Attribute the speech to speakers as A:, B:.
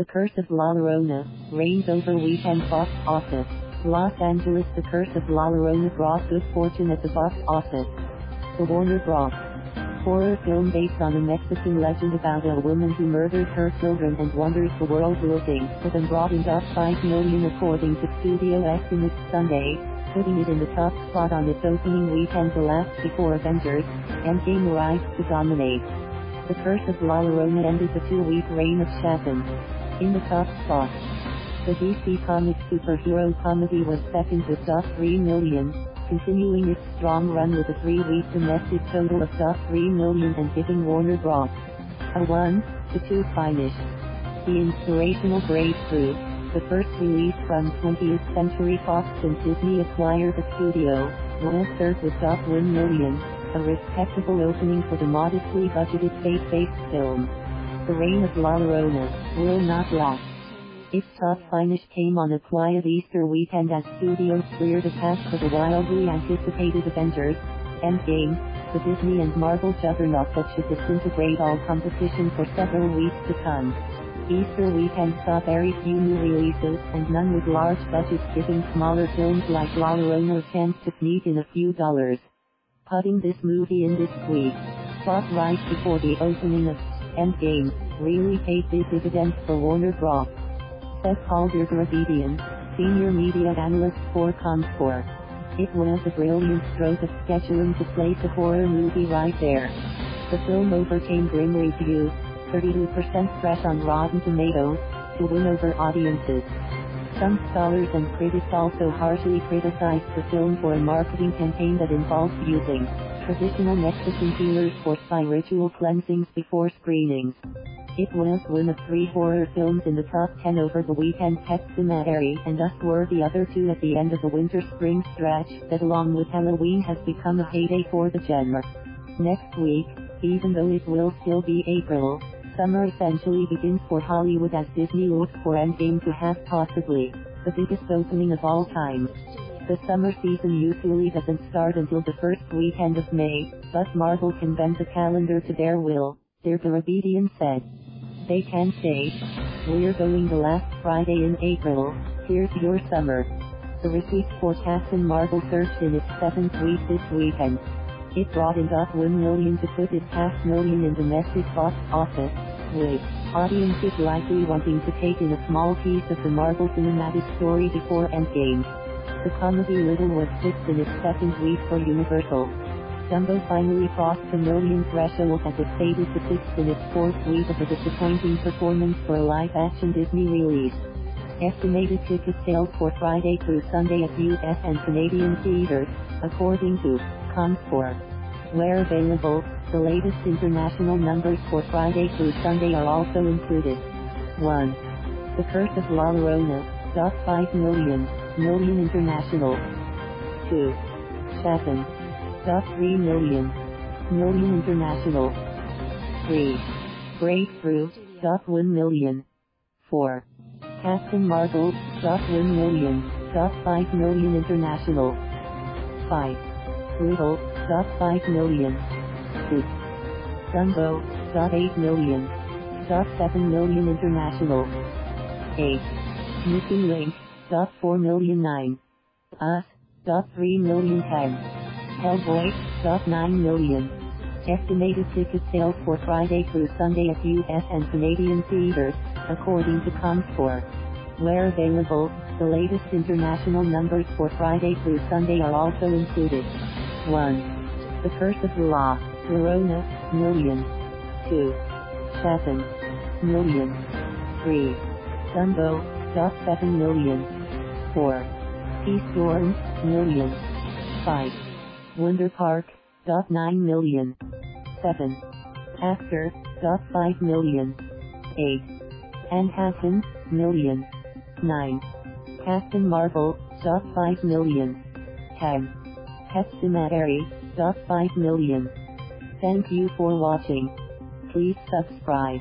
A: The Curse of La Llorona reigns over weekend box office. Los Angeles. The Curse of La Llorona brought good fortune at the box office. The Warner Bros. horror film based on a Mexican legend about a woman who murdered her children and wanders the world looking for them brought in $5 million according to Studio estimates Sunday, putting it in the top spot on its opening weekend the last before Avengers, Endgame arrived to dominate. The Curse of La Llorona ended the 2-week reign of Shazam. In the top spot, the DC Comics superhero comedy was second with $3 million, continuing its strong run with a 3-week domestic total of $3 million and giving Warner Bros. a 1-2 finish. The inspirational breakthrough, the first release from 20th Century Fox since Disney acquired the studio, was served with $1 million, a respectable opening for the modestly budgeted faith-based film. The reign of La Llorona will not last. Its top finish came on a quiet Easter weekend as studios cleared a path for the wildly anticipated Avengers, Endgame, the Disney and Marvel juggernaut that should disintegrate all competition for several weeks to come. Easter weekend saw very few new releases and none with large budgets, giving smaller films like La Llorona a chance to sneak in a few dollars. Putting this movie in this week, spot right before the opening of Endgame, really paid big dividends for Warner Bros. Said Paul Dergarabedian, senior media analyst for Comscore. It was a brilliant stroke of scheduling to place a horror movie right there. The film overcame grim reviews, 32% fresh on Rotten Tomatoes, to win over audiences. Some scholars and critics also harshly criticized the film for a marketing campaign that involved using traditional Mexican healers for spiritual cleansings before screenings. It was one of 3 horror films in the top 10 over the weekend at Sematary, and thus were the other 2 at the end of the winter-spring stretch that along with Halloween has become a heyday for the genre. Next week, even though it will still be April, summer essentially begins for Hollywood as Disney looks for Endgame to have possibly the biggest opening of all time. The summer season usually doesn't start until the first weekend of May, but Marvel can bend the calendar to their will, Dergarabedian said. They can say, "We're going the last Friday in April, here's your summer." The receipts for Captain Marvel surged in its 7th week this weekend. It brought in $1 million to put its $500,000 in domestic box office, with audiences likely wanting to take in a small piece of the Marvel cinematic story before Endgame. The comedy Little was 6th in its 2nd week for Universal. Dumbo finally crossed the million threshold as it faded to 6th in its 4th week of a disappointing performance for a live-action Disney release. Estimated ticket sales for Friday through Sunday at US and Canadian theaters, according to Comscore. Where available, the latest international numbers for Friday through Sunday are also included. 1. The Curse of La Llorona, $5 million international. 2. Shazam, $3 million international. 3. Breakthrough, $1 million. 4. Captain Marvel, $1 million, $5 million international. 5. Little, $5 million. 6. Dumbo, $8 million, $7 million international. 8. Missing Link, $4 million 9. Us, $3 million 10. Hellboy, $9 million. Estimated ticket sales for Friday through Sunday at US and Canadian theaters, according to Comscore. Where available, the latest international numbers for Friday through Sunday are also included. 1. The Curse of La Llorona, million. 2. Shazam, million. 3. Dumbo, $7 million. 4. Storm, million. 5. Wonder Park, $9 million. 7. After, $5 million. 8. Manhattan, million. 9. Captain Marvel, $5 million. 10. Sematary, $5 million. Thank you for watching. Please subscribe.